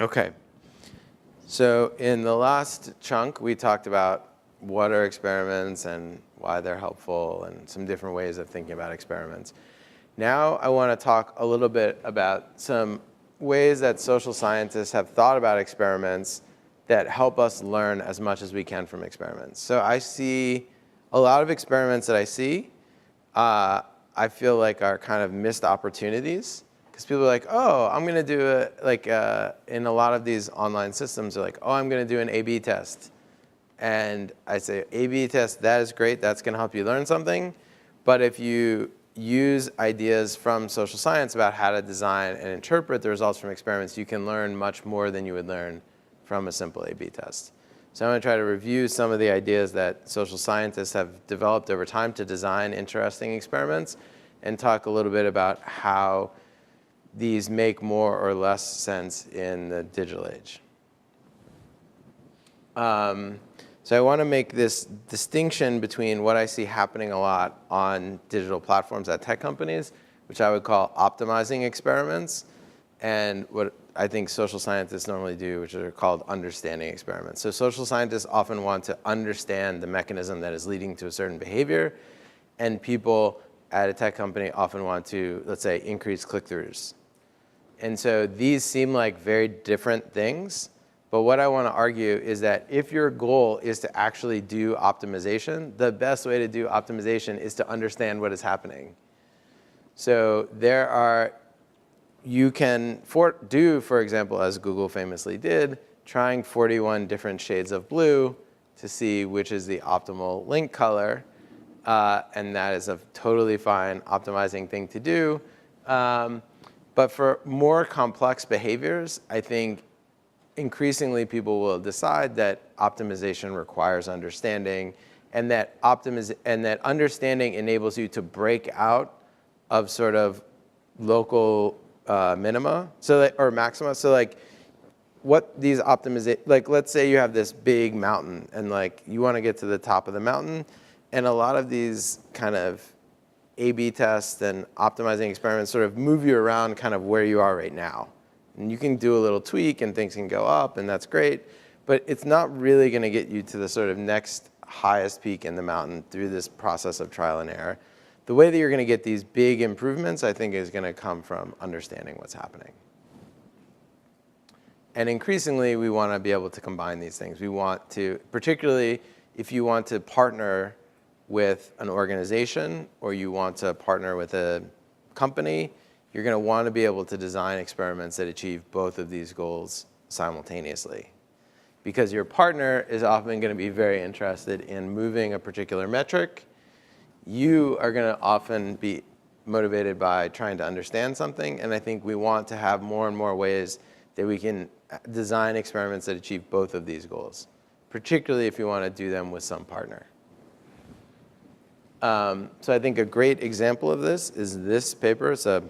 Okay. So in the last chunk, we talked about what are experiments and why they're helpful and some different ways of thinking about experiments. Now I want to talk a little bit about some ways that social scientists have thought about experiments that help us learn as much as we can from experiments. So I see a lot of experiments that I see, I feel like are kind of missed opportunities. Because people are like, oh, I'm going to do it, like in a lot of these online systems, they're like, oh, I'm going to do an A/B test. And I say, A/B test, that is great. That's going to help you learn something. But if you use ideas from social science about how to design and interpret the results from experiments, you can learn much more than you would learn from a simple A/B test. So I'm going to try to review some of the ideas that social scientists have developed over time to design interesting experiments and talk a little bit about how these make more or less sense in the digital age. So I want to make this distinction between what I see happening a lot on digital platforms at tech companies, which I would call optimizing experiments, and what I think social scientists normally do, which are called understanding experiments. So social scientists often want to understand the mechanism that is leading to a certain behavior, and people at a tech company often want to, let's say, increase click-throughs. And so these seem like very different things. But what I want to argue is that if your goal is to actually do optimization, the best way to do optimization is to understand what is happening. So you can do, for example, as Google famously did, trying 41 different shades of blue to see which is the optimal link color. And that is a totally fine optimizing thing to do. But for more complex behaviors, I think increasingly people will decide that optimization requires understanding, and that understanding enables you to break out of sort of local minima, or maxima. So like what these like let's say you have this big mountain and like you want to get to the top of the mountain, and a lot of these kind of A/B tests and optimizing experiments sort of move you around kind of where you are right now. And you can do a little tweak and things can go up and that's great, but it's not really going to get you to the sort of next highest peak in the mountain through this process of trial and error. The way that you're going to get these big improvements, I think, is going to come from understanding what's happening. And increasingly, we want to be able to combine these things. We want to, particularly if you want to partner with an organization or you want to partner with a company, you're going to want to be able to design experiments that achieve both of these goals simultaneously. Because your partner is often going to be very interested in moving a particular metric. You are going to often be motivated by trying to understand something. And I think we want to have more and more ways that we can design experiments that achieve both of these goals, particularly if you want to do them with some partner. So I think a great example of this is this paper. It's a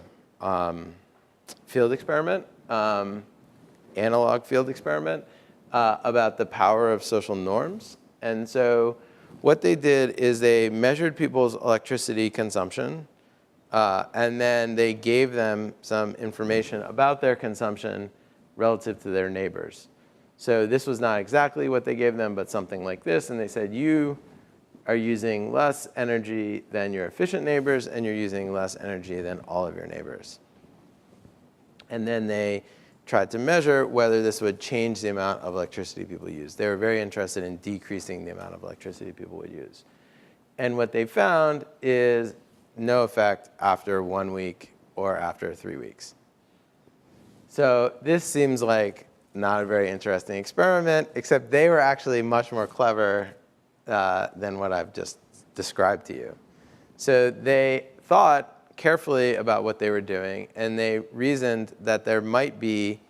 field experiment, analog field experiment, about the power of social norms. And so what they did is they measured people's electricity consumption, and then they gave them some information about their consumption relative to their neighbors. So this was not exactly what they gave them, but something like this. And they said, you are using less energy than your efficient neighbors, and you're using less energy than all of your neighbors. And then they tried to measure whether this would change the amount of electricity people use. They were very interested in decreasing the amount of electricity people would use. And what they found is no effect after 1 week or after 3 weeks. So this seems like not a very interesting experiment, except they were actually much more clever than what I've just described to you. So they thought carefully about what they were doing, and they reasoned that there might be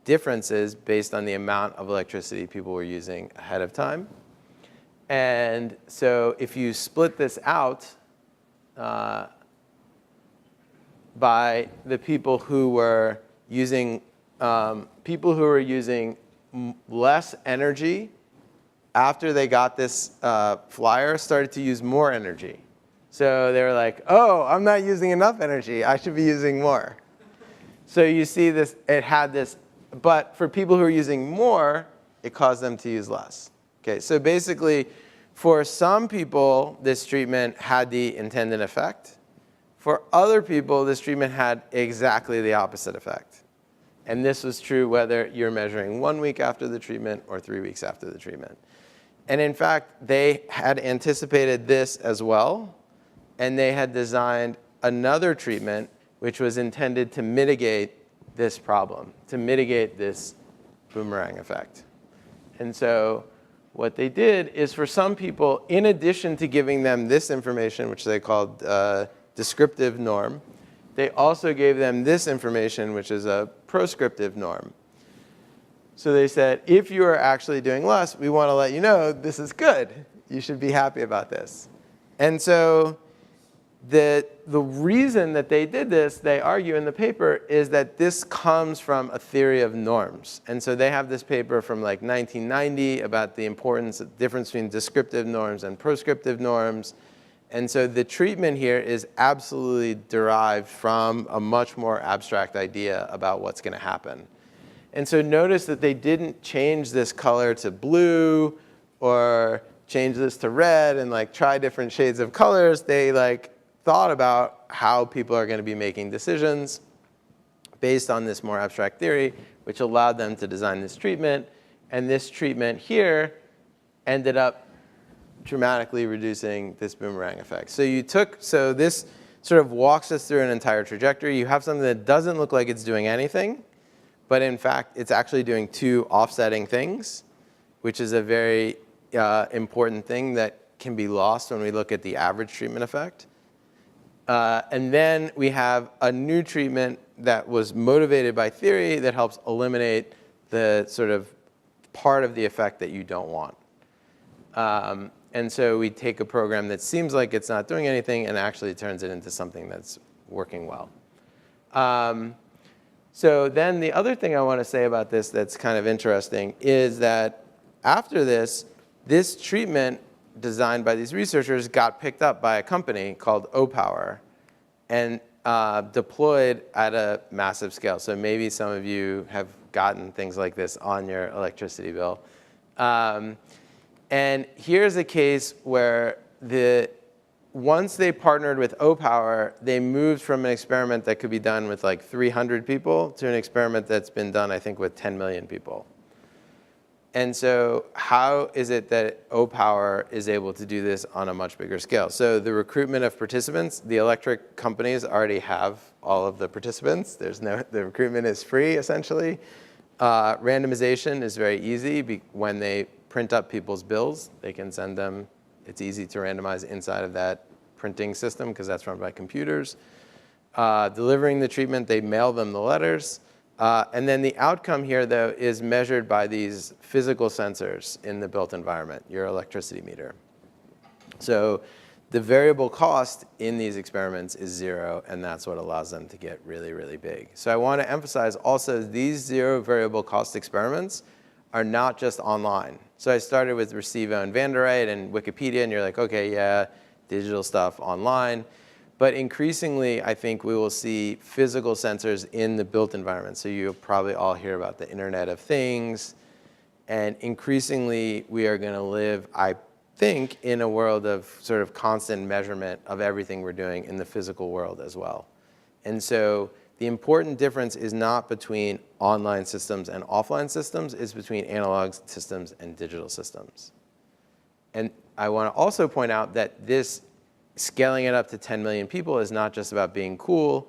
differences based on the amount of electricity people were using ahead of time. And so if you split this out by the people who were using less energy after they got this flyer started to use more energy. So they were like, oh, I'm not using enough energy. I should be using more. So you see this, it had this But for people who are using more, it caused them to use less. Okay, so basically, for some people, this treatment had the intended effect. For other people, this treatment had exactly the opposite effect. And this was true whether you're measuring 1 week after the treatment or 3 weeks after the treatment. And in fact, they had anticipated this as well. And they had designed another treatment which was intended to mitigate this problem, to mitigate this boomerang effect. And so what they did is for some people, in addition to giving them this information, which they called descriptive norm, they also gave them this information, which is a prescriptive norm. So they said, if you are actually doing less, we want to let you know this is good. You should be happy about this. And so the reason that they did this, they argue in the paper, is that this comes from a theory of norms. And so they have this paper from like 1990 about the difference between descriptive norms and prescriptive norms. And so the treatment here is absolutely derived from a much more abstract idea about what's going to happen. And so notice that they didn't change this color to blue or change this to red and like try different shades of colors. They like thought about how people are going to be making decisions based on this more abstract theory, which allowed them to design this treatment. And this treatment here ended up dramatically reducing this boomerang effect. So this sort of walks us through an entire trajectory. You have something that doesn't look like it's doing anything, but in fact, it's actually doing two offsetting things, which is a very important thing that can be lost when we look at the average treatment effect. And then we have a new treatment that was motivated by theory that helps eliminate the sort of part of the effect that you don't want. And so we take a program that seems like it's not doing anything and actually turns it into something that's working well. So then the other thing I want to say about this that's kind of interesting is that after this treatment designed by these researchers got picked up by a company called OPower and deployed at a massive scale. So maybe some of you have gotten things like this on your electricity bill. And here's a case where once they partnered with OPower, they moved from an experiment that could be done with like 300 people to an experiment that's been done, I think, with 10 million people. And so how is it that OPower is able to do this on a much bigger scale? So the recruitment of participants, the electric companies already have all of the participants. The recruitment is free, essentially. Randomization is very easy. When they print up people's bills, they can send them. It's easy to randomize inside of that printing system because that's run by computers. Delivering the treatment, they mail them the letters. And then the outcome here, though, is measured by these physical sensors in the built environment, your electricity meter. So the variable cost in these experiments is 0, and that's what allows them to get really, really big. So I want to emphasize also these 0 variable cost experiments are not just online. So I started with Recibo and Vanderite and Wikipedia, and you're like, OK, yeah, digital stuff online. But increasingly, I think we will see physical sensors in the built environment. So you'll probably all hear about the Internet of Things. And increasingly, we are going to live, I think, in a world of sort of constant measurement of everything we're doing in the physical world as well. And so the important difference is not between online systems and offline systems. It's between analog systems and digital systems. And I want to also point out that this scaling it up to 10 million people is not just about being cool.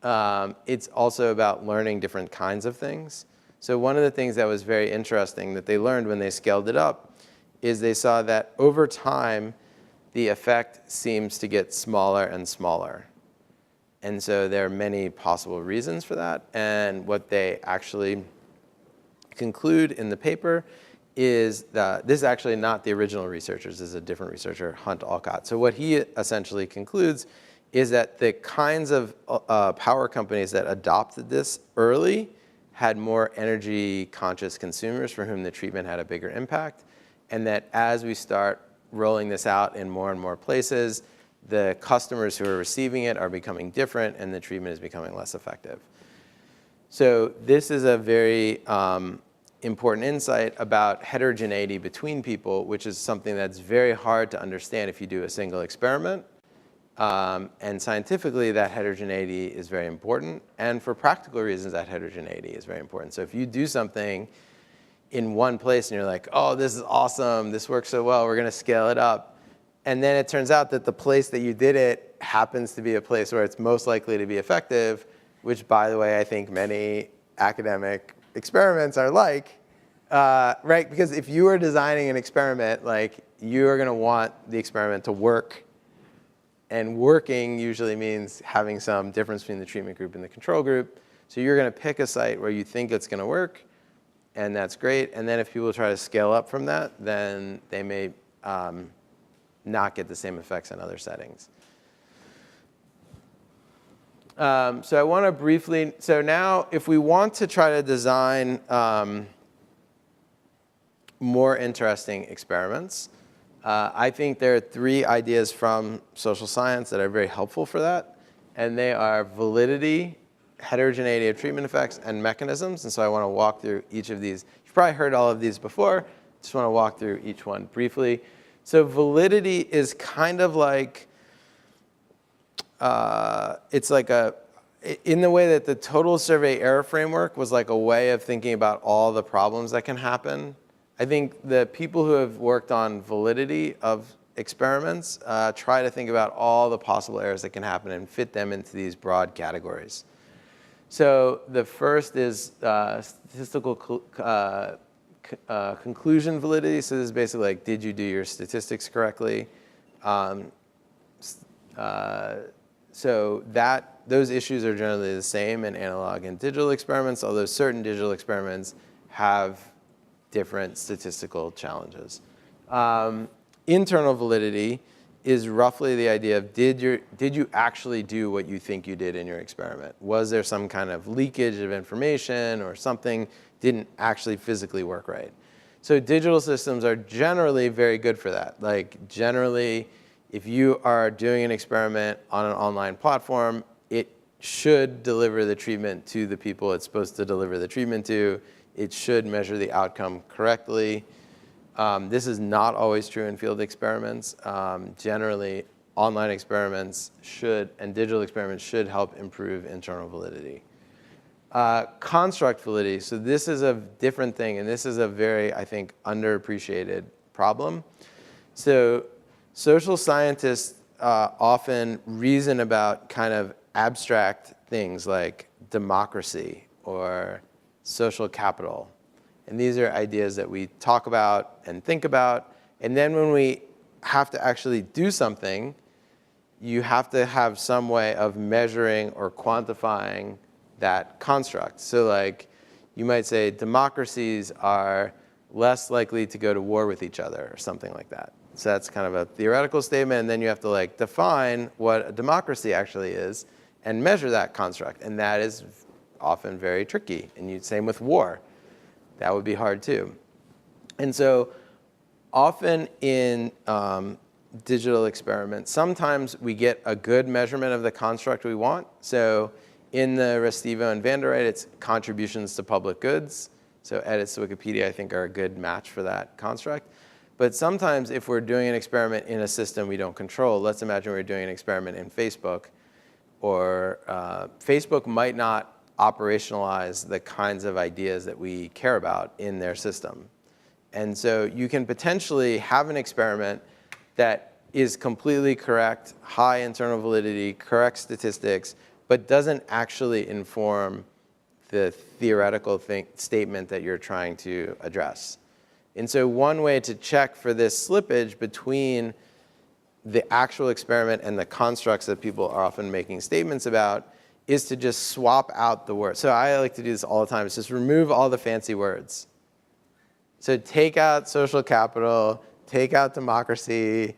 It's also about learning different kinds of things. So one of the things that was very interesting that they learned when they scaled it up is they saw that over time, the effect seems to get smaller and smaller. And so there are many possible reasons for that. And what they actually conclude in the paper is that this is actually not the original researchers. This is a different researcher, Hunt Alcott. So what he essentially concludes is that the kinds of power companies that adopted this early had more energy-conscious consumers for whom the treatment had a bigger impact, and that as we start rolling this out in more and more places, the customers who are receiving it are becoming different, and the treatment is becoming less effective. So this is a very important insight about heterogeneity between people, which is something that's very hard to understand if you do a single experiment. And scientifically, that heterogeneity is very important. And for practical reasons, that heterogeneity is very important. So if you do something in one place and you're like, oh, this is awesome, this works so well, we're going to scale it up. And then it turns out that the place that you did it happens to be a place where it's most likely to be effective, which, by the way, I think many academic experiments are like, right? Because if you are designing an experiment, like, you are going to want the experiment to work. And working usually means having some difference between the treatment group and the control group. So you're going to pick a site where you think it's going to work, and that's great. And then if people try to scale up from that, then they may not get the same effects in other settings. So I want to briefly, so now if we want to try to design more interesting experiments, I think there are 3 ideas from social science that are very helpful for that. And they are validity, heterogeneity of treatment effects, and mechanisms. And so I want to walk through each of these. You've probably heard all of these before. Just want to walk through each one briefly. So validity is kind of like, it's like in the way that the total survey error framework was like a way of thinking about all the problems that can happen. I think the people who have worked on validity of experiments try to think about all the possible errors that can happen and fit them into these broad categories. So the first is statistical conclusion validity. So this is basically like, did you do your statistics correctly? So those issues are generally the same in analog and digital experiments, although certain digital experiments have different statistical challenges. Internal validity is roughly the idea of, did you actually do what you think you did in your experiment? Was there some kind of leakage of information or something didn't actually physically work right? So digital systems are generally very good for that. Like, generally, if you are doing an experiment on an online platform, it should deliver the treatment to the people it's supposed to deliver the treatment to. It should measure the outcome correctly. This is not always true in field experiments. Generally, online experiments should, and digital experiments should help improve internal validity. Construct validity, so this is a different thing, and this is a very, I think, underappreciated problem. So social scientists often reason about kind of abstract things like democracy or social capital. And these are ideas that we talk about and think about. And then when we have to actually do something, you have to have some way of measuring or quantifying that construct. So like, you might say democracies are less likely to go to war with each other or something like that. So that's kind of a theoretical statement. And then you have to like define what a democracy actually is and measure that construct. And that is often very tricky. And same with war. That would be hard too. And so often in digital experiments, sometimes we get a good measurement of the construct we want. So in the Restivo and Van der Reydt, it's contributions to public goods. So edits to Wikipedia, I think, are a good match for that construct. But sometimes if we're doing an experiment in a system we don't control, let's imagine we're doing an experiment in Facebook, or Facebook might not operationalize the kinds of ideas that we care about in their system. And so you can potentially have an experiment that is completely correct, high internal validity, correct statistics, but doesn't actually inform the theoretical statement that you're trying to address. And so one way to check for this slippage between the actual experiment and the constructs that people are often making statements about is to just swap out the words. So I like to do this all the time. It's just remove all the fancy words. So take out social capital, take out democracy,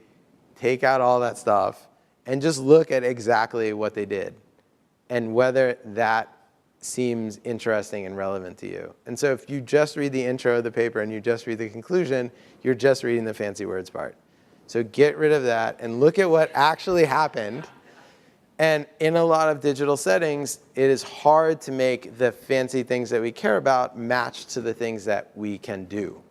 take out all that stuff, and just look at exactly what they did and whether that seems interesting and relevant to you. And so if you just read the intro of the paper and you just read the conclusion, you're just reading the fancy words part. So get rid of that and look at what actually happened And in a lot of digital settings, it is hard to make the fancy things that we care about match to the things that we can do.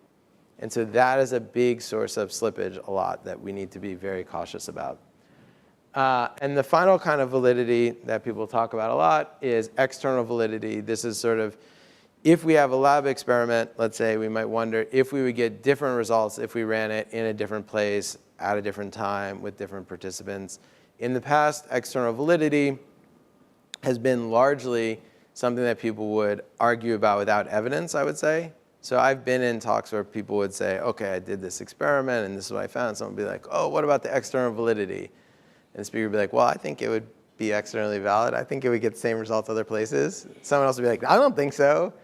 And so that is a big source of slippage a lot that we need to be very cautious about. And the final kind of validity that people talk about a lot is external validity. This is sort of, if we have a lab experiment, let's say, we might wonder if we would get different results if we ran it in a different place, at a different time, with different participants. In the past, external validity has been largely something that people would argue about without evidence, I would say. So I've been in talks where people would say, OK, I did this experiment, and this is what I found. Someone would be like, oh, what about the external validity? And the speaker would be like, well, I think it would be externally valid. I think it would get the same results other places. Someone else would be like, I don't think so.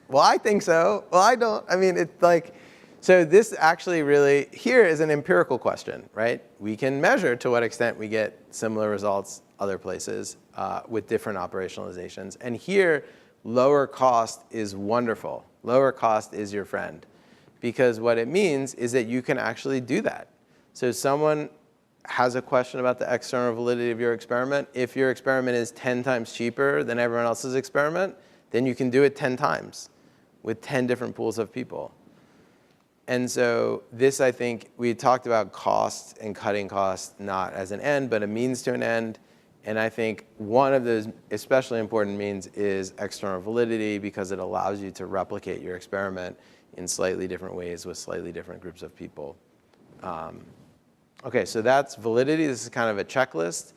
Well, I think so. Well, I don't. I mean, it's like, so this actually really, here is an empirical question, right? We can measure to what extent we get similar results other places with different operationalizations. And here, lower cost is wonderful. Lower cost is your friend. Because what it means is that you can actually do that. So someone has a question about the external validity of your experiment. If your experiment is 10 times cheaper than everyone else's experiment, then you can do it 10 times with 10 different pools of people. And so this, I think, we talked about cost and cutting costs not as an end, but a means to an end. And I think one of those especially important means is external validity, because it allows you to replicate your experiment in slightly different ways with slightly different groups of people. OK, so that's validity. This is kind of a checklist.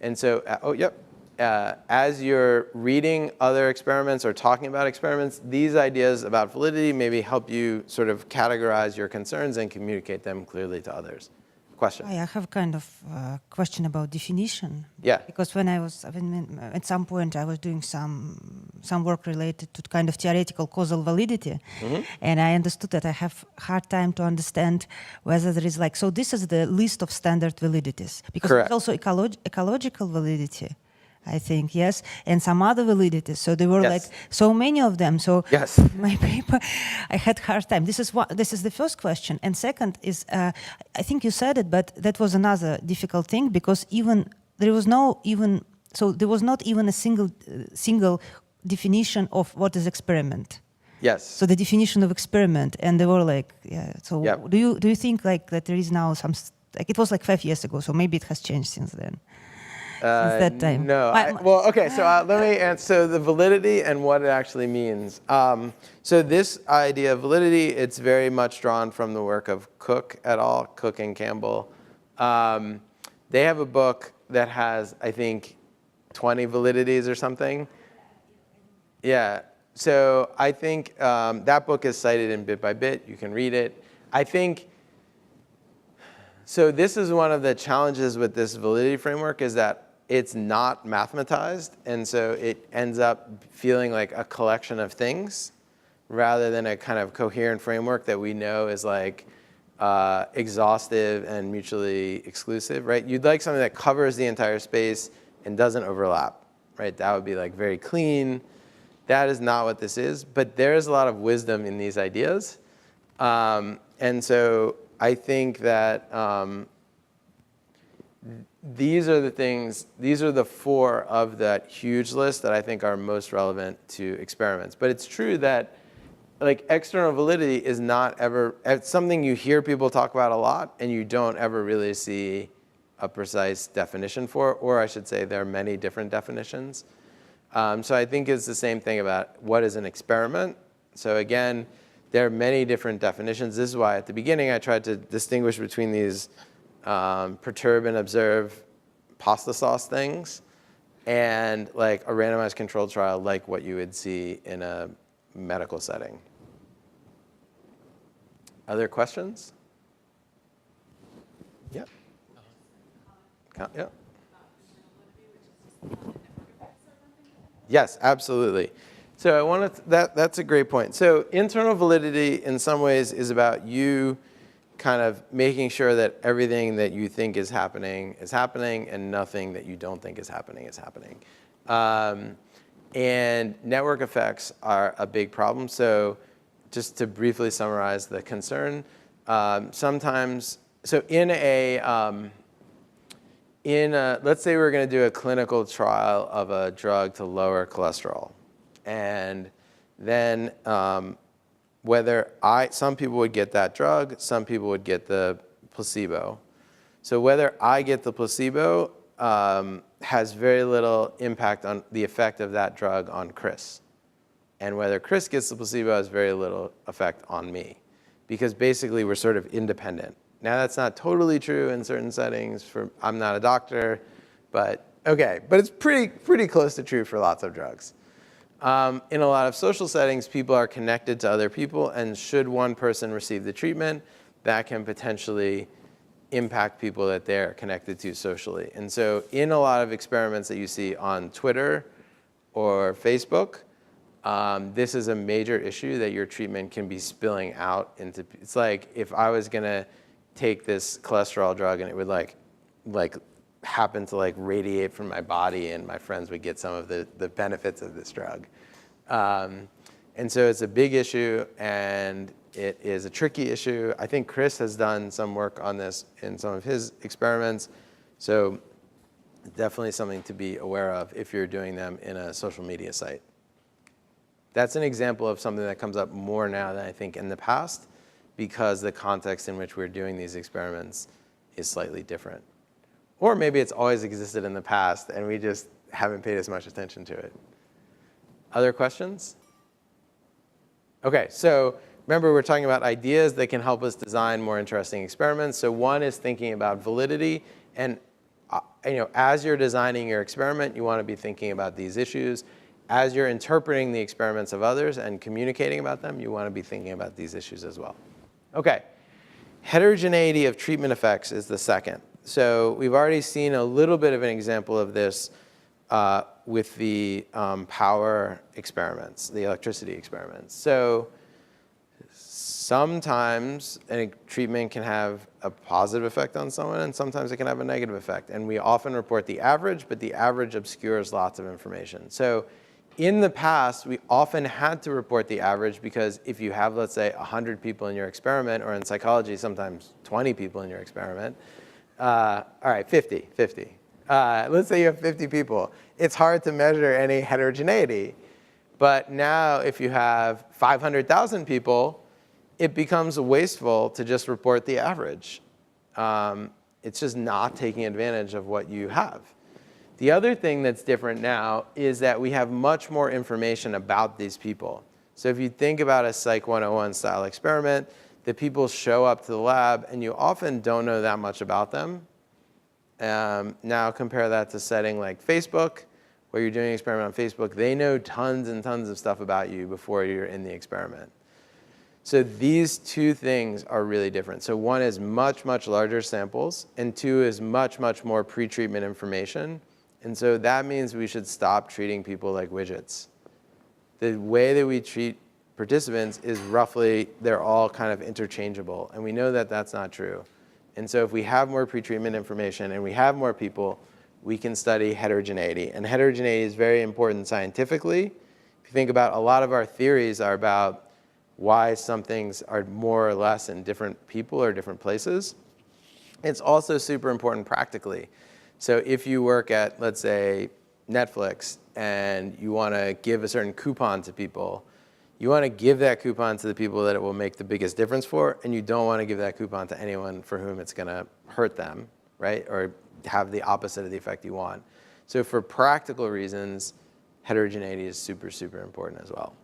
And so, oh, yep. As you're reading other experiments or talking about experiments, these ideas about validity maybe help you sort of categorize your concerns and communicate them clearly to others. Question? I have kind of question about definition. Yeah. Because when I was, at some point, I was doing some work related to kind of theoretical causal validity. Mm-hmm. And I understood that I have hard time to understand whether there is like, so this is the list of standard validities. Because Correct. there's also ecological validity, I think, yes, and some other validities. So there were yes. like so many of them. So yes. my paper, I had hard time. This is the first question. And second is, I think you said it, but that was another difficult thing, because there was not even a single definition of what is experiment. Yes. So the definition of experiment, and they were like, yeah. So yep. do you think like that there is now some, like it was like 5 years ago, so maybe it has changed since then? Since that time? No. Well, OK, so let me answer. So the validity and what it actually means. So this idea of validity, it's very much drawn from the work of Cook et al., Cook and Campbell. They have a book that has, I think, 20 validities or something. Yeah. So I think that book is cited in Bit by Bit. You can read it. I think, so this is one of the challenges with this validity framework, is that it's not mathematized. And so it ends up feeling like a collection of things rather than a kind of coherent framework that we know is like exhaustive and mutually exclusive, right? You'd like something that covers the entire space and doesn't overlap, right? That would be like very clean. That is not what this is. But there is a lot of wisdom in these ideas. And so I think that these are the things, these are the 4 of that huge list that I think are most relevant to experiments. But it's true that like external validity is not ever, it's something you hear people talk about a lot and you don't ever really see a precise definition for, or I should say there are many different definitions. So I think it's the same thing about what is an experiment. So again, there are many different definitions. This is why at the beginning I tried to distinguish between these perturb and observe pasta sauce things and like a randomized controlled trial like what you would see in a medical setting. Other questions? Yeah. Yeah. Yes, absolutely. So I want to, that's a great point. So internal validity in some ways is about you kind of making sure that everything that you think is happening and nothing that you don't think is happening is happening. And network effects are a big problem. So just to briefly summarize the concern, sometimes, so in let's say we're going to do a clinical trial of a drug to lower cholesterol. And then some people would get that drug, some people would get the placebo. So whether I get the placebo has very little impact on the effect of that drug on Chris. And whether Chris gets the placebo has very little effect on me, because basically we're sort of independent. Now that's not totally true in certain settings. I'm not a doctor, but okay. But it's pretty close to true for lots of drugs. In a lot of social settings, people are connected to other people, and should one person receive the treatment, that can potentially impact people that they're connected to socially. And so in a lot of experiments that you see on Twitter or Facebook, this is a major issue that your treatment can be spilling out into. It's like if I was going to take this cholesterol drug and it would like happen to like radiate from my body, and my friends would get some of the benefits of this drug. And so it's a big issue, and it is a tricky issue. I think Chris has done some work on this in some of his experiments. So definitely something to be aware of if you're doing them in a social media site. That's an example of something that comes up more now than I think in the past, because the context in which we're doing these experiments is slightly different. Or maybe it's always existed in the past and we just haven't paid as much attention to it. Other questions? Okay, so remember we're talking about ideas that can help us design more interesting experiments. So one is thinking about validity. And as you're designing your experiment, you want to be thinking about these issues. As you're interpreting the experiments of others and communicating about them, you want to be thinking about these issues as well. Okay, heterogeneity of treatment effects is the second. So we've already seen a little bit of an example of this with the power experiments, the electricity experiments. So sometimes a treatment can have a positive effect on someone, and sometimes it can have a negative effect. And we often report the average, but the average obscures lots of information. So in the past, we often had to report the average, because if you have, let's say, 100 people in your experiment, or in psychology, sometimes 20 people in your experiment, all right, 50. Let's say you have 50 people. It's hard to measure any heterogeneity. But now if you have 500,000 people, it becomes wasteful to just report the average. It's just not taking advantage of what you have. The other thing that's different now is that we have much more information about these people. So if you think about a Psych 101 style experiment, the people show up to the lab, and you often don't know that much about them. Now compare that to setting like Facebook, where you're doing an experiment on Facebook. They know tons and tons of stuff about you before you're in the experiment. So these two things are really different. So one is much, much larger samples, and two is much, much more pre-treatment information. And so that means we should stop treating people like widgets. The way that we treat participants is roughly, they're all kind of interchangeable. And we know that that's not true. And so if we have more pre-treatment information and we have more people, we can study heterogeneity. And heterogeneity is very important scientifically. If you think about, a lot of our theories are about why some things are more or less in different people or different places. It's also super important practically. So if you work at, let's say, Netflix, and you want to give a certain coupon to people, you want to give that coupon to the people that it will make the biggest difference for, and you don't want to give that coupon to anyone for whom it's going to hurt them, right? Or have the opposite of the effect you want. So for practical reasons, heterogeneity is super, super important as well.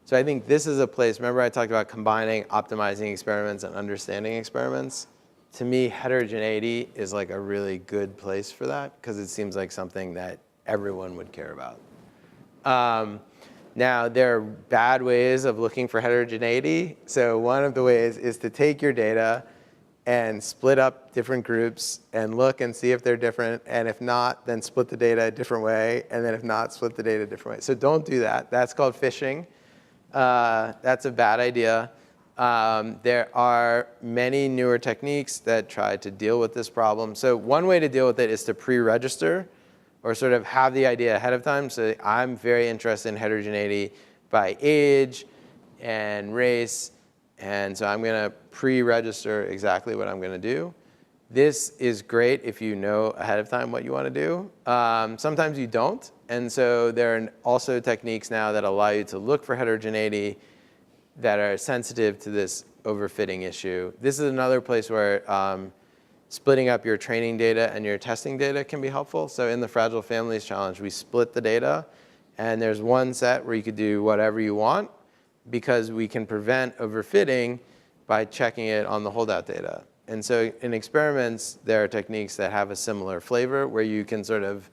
So I think this is a place, remember I talked about combining optimizing experiments and understanding experiments? To me, heterogeneity is like a really good place for that, because it seems like something that everyone would care about. Now, there are bad ways of looking for heterogeneity. So one of the ways is to take your data and split up different groups and look and see if they're different. And if not, then split the data a different way. And then if not, split the data a different way. So don't do that. That's called phishing. That's a bad idea. There are many newer techniques that try to deal with this problem. So one way to deal with it is to pre-register, or sort of have the idea ahead of time. So I'm very interested in heterogeneity by age and race. And so I'm going to pre-register exactly what I'm going to do. This is great if you know ahead of time what you want to do. Sometimes you don't. And so there are also techniques now that allow you to look for heterogeneity that are sensitive to this overfitting issue. This is another place where splitting up your training data and your testing data can be helpful. So in the Fragile Families Challenge, we split the data. And there's one set where you could do whatever you want because we can prevent overfitting by checking it on the holdout data. And so in experiments, there are techniques that have a similar flavor where you can sort of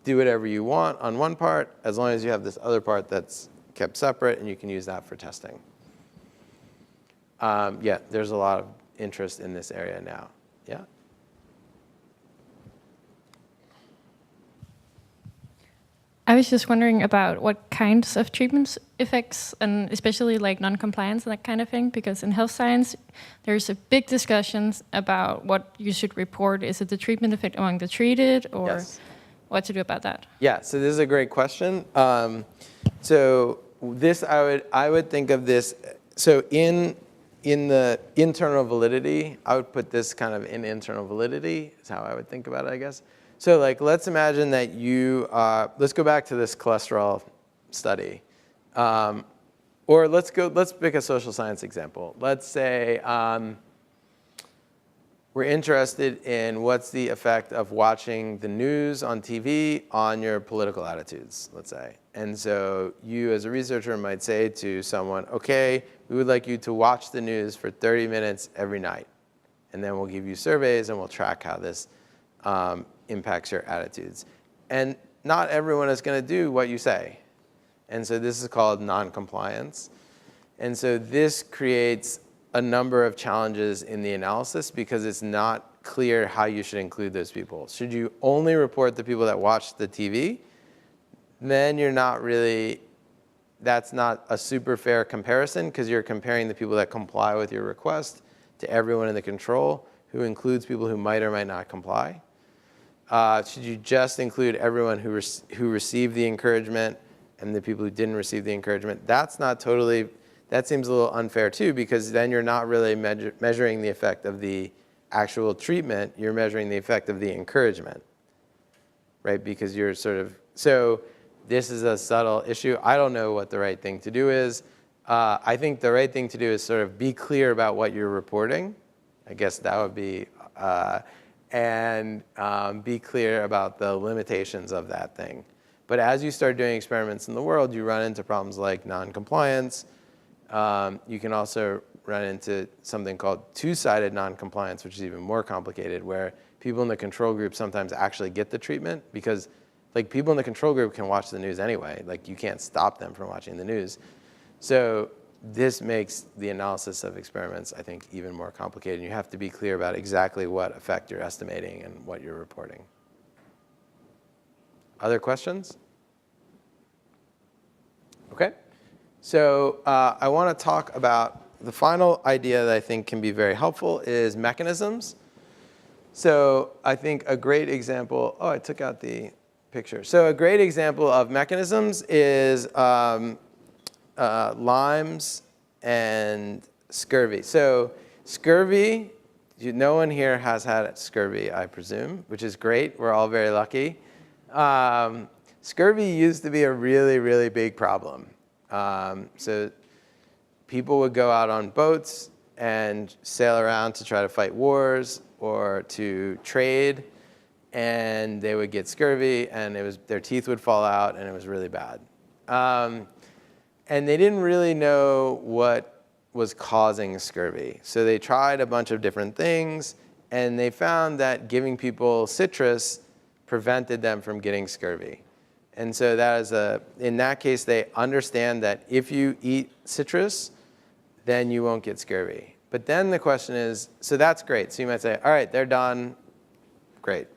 do whatever you want on one part as long as you have this other part that's kept separate, and you can use that for testing. Yeah, there's a lot of interest in this area now. Yeah? I was just wondering about what kinds of treatment effects, and especially like non-compliance and that kind of thing, because in health science, there's a big discussion about what you should report. Is it the treatment effect among the treated, or Yes. what to do about that? Yeah, so this is a great question. So this, I would think of this, so in the internal validity, I would put this kind of in internal validity, is how I would think about it, I guess. So like, let's imagine that you, let's go back to this cholesterol study. Or let's pick a social science example. Let's say we're interested in what's the effect of watching the news on TV on your political attitudes, let's say. And so you as a researcher might say to someone, okay, we would like you to watch the news for 30 minutes every night. And then we'll give you surveys and we'll track how this impacts your attitudes. And not everyone is going to do what you say. And so this is called non-compliance. And so this creates a number of challenges in the analysis because it's not clear how you should include those people. Should you only report the people that watch the TV? Then you're not really, that's not a super fair comparison because you're comparing the people that comply with your request to everyone in the control, who includes people who might or might not comply. Should you just include everyone who received the encouragement and the people who didn't receive the encouragement? That's not totally, that seems a little unfair too, because then you're not really measuring the effect of the actual treatment, you're measuring the effect of the encouragement, right? Because you're sort of, so this is a subtle issue. I don't know what the right thing to do is. I think the right thing to do is sort of be clear about what you're reporting. I guess that would be, and be clear about the limitations of that thing. But as you start doing experiments in the world, you run into problems like non-compliance. You can also run into something called two-sided non-compliance, which is even more complicated, where people in the control group sometimes actually get the treatment because like people in the control group can watch the news anyway. Like you can't stop them from watching the news. So this makes the analysis of experiments, I think, even more complicated. You have to be clear about exactly what effect you're estimating and what you're reporting. Other questions? Okay. So I want to talk about the final idea that I think can be very helpful is mechanisms. So I think a great example, oh, I took out the picture. So a great example of mechanisms is Lyme's and scurvy. So scurvy, no one here has had scurvy, I presume, which is great. We're all very lucky. Scurvy used to be a really, really big problem. So people would go out on boats and sail around to try to fight wars or to trade, and they would get scurvy, and their teeth would fall out, and it was really bad. And they didn't really know what was causing scurvy. So they tried a bunch of different things, and they found that giving people citrus prevented them from getting scurvy. And so that is in that case, they understand that if you eat citrus, then you won't get scurvy. But then the question is, so that's great. So you might say, all right, they're done. Great.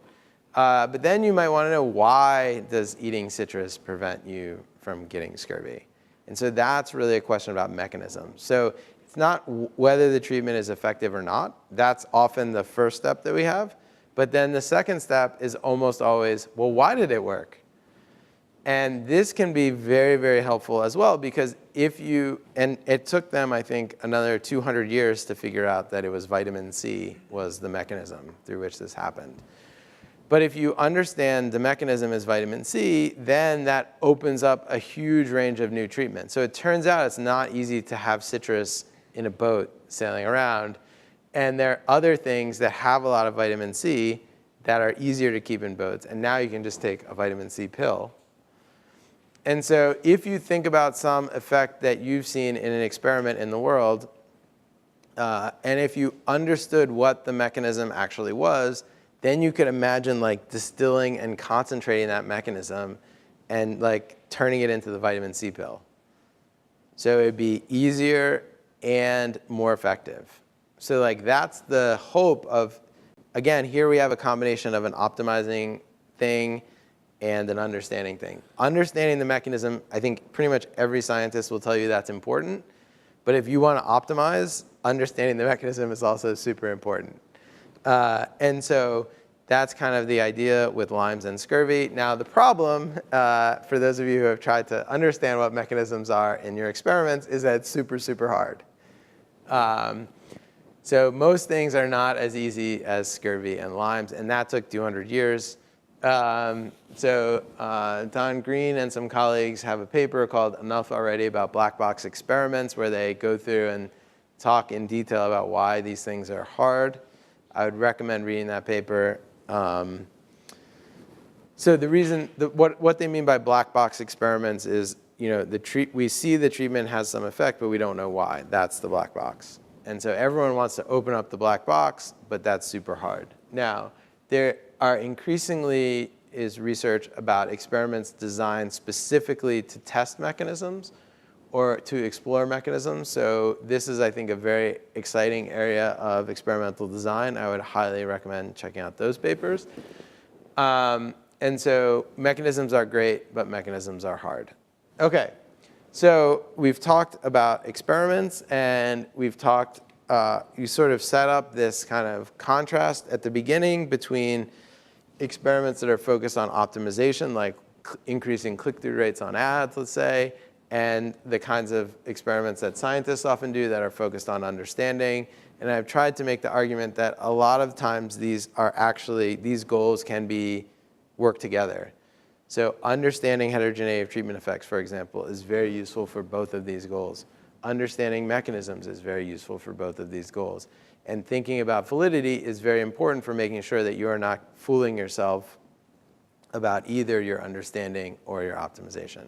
But then you might want to know, why does eating citrus prevent you from getting scurvy? And so that's really a question about mechanisms. So it's not whether the treatment is effective or not. That's often the first step that we have. But then the second step is almost always, well, why did it work? And this can be very, very helpful as well, because and it took them, I think, another 200 years to figure out that it was vitamin C was the mechanism through which this happened. But if you understand the mechanism is vitamin C, then that opens up a huge range of new treatments. So it turns out it's not easy to have citrus in a boat sailing around. And there are other things that have a lot of vitamin C that are easier to keep in boats. And now you can just take a vitamin C pill. And so if you think about some effect that you've seen in an experiment in the world, and if you understood what the mechanism actually was, then you could imagine like distilling and concentrating that mechanism and like turning it into the vitamin C pill. So it'd be easier and more effective. So like that's the hope of, again, here we have a combination of an optimizing thing and an understanding thing. Understanding the mechanism, I think pretty much every scientist will tell you that's important. But if you want to optimize, understanding the mechanism is also super important. And so that's kind of the idea with Lyme's and scurvy. Now the problem, for those of you who have tried to understand what mechanisms are in your experiments, is that it's super, super hard. So most things are not as easy as scurvy and Lyme's, and that took 200 years. Don Green and some colleagues have a paper called Enough Already about Blackbox Experiments, where they go through and talk in detail about why these things are hard. I would recommend reading that paper. So the reason, what they mean by black box experiments is, we see the treatment has some effect, but we don't know why. That's the black box. And so everyone wants to open up the black box, but that's super hard. Now, there are increasingly is research about experiments designed specifically to test mechanisms or to explore mechanisms. So this is, I think, a very exciting area of experimental design. I would highly recommend checking out those papers. And so mechanisms are great, but mechanisms are hard. OK, so we've talked about experiments, and we've talked, you sort of set up this kind of contrast at the beginning between experiments that are focused on optimization, like increasing click-through rates on ads, let's say, and the kinds of experiments that scientists often do that are focused on understanding. And I've tried to make the argument that a lot of times these goals can work together. So understanding heterogeneity of treatment effects, for example, is very useful for both of these goals. Understanding mechanisms is very useful for both of these goals. And thinking about validity is very important for making sure that you are not fooling yourself about either your understanding or your optimization.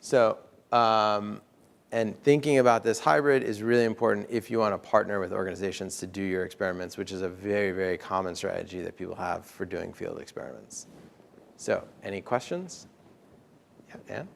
So, and thinking about this hybrid is really important if you want to partner with organizations to do your experiments, which is a very, very common strategy that people have for doing field experiments. So, any questions? Yeah, Anne?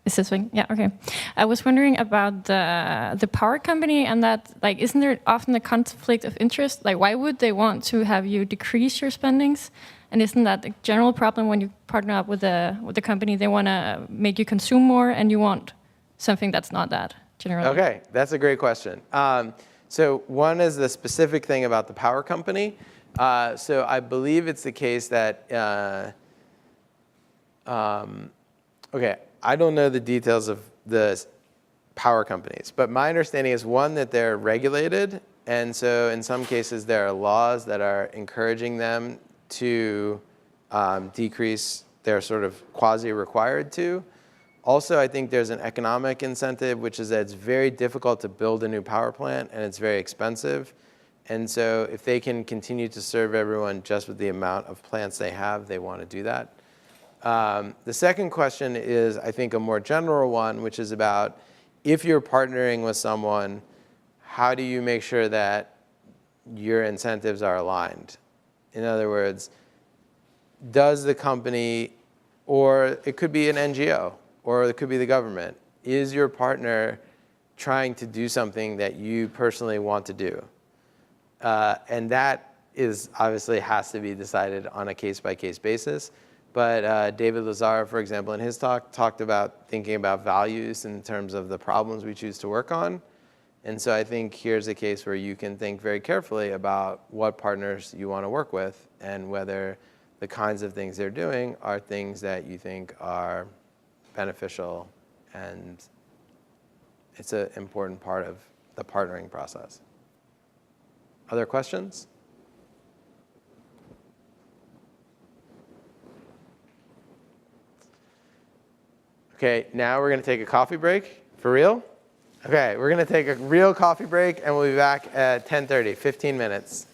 Is this one? Yeah, okay. I was wondering about the power company and that, like, isn't there often a conflict of interest? Like, why would they want to have you decrease your spendings? And isn't that the general problem when you partner up with the company? They want to make you consume more, and you want something that's not that generally. Okay, that's a great question. So one is the specific thing about the power company. So I believe it's the case that, okay, I don't know the details of the power companies, but my understanding is, one, that they're regulated. And so in some cases, there are laws that are encouraging them to decrease. They're sort of quasi-required to. Also, I think there's an economic incentive, which is that it's very difficult to build a new power plant, and it's very expensive. And so if they can continue to serve everyone just with the amount of plants they have, they want to do that. The second question is, I think, a more general one, which is about, if you're partnering with someone, how do you make sure that your incentives are aligned? In other words, does the company, or it could be an NGO, or it could be the government, is your partner trying to do something that you personally want to do? And that is obviously has to be decided on a case-by-case basis. But David Lazar, for example, in his talk, talked about thinking about values in terms of the problems we choose to work on. And so I think here's a case where you can think very carefully about what partners you want to work with and whether the kinds of things they're doing are things that you think are beneficial, and it's an important part of the partnering process. Other questions? Okay, now we're going to take a coffee break. For real? Okay, we're going to take a real coffee break, and we'll be back at 10:30, 15 minutes.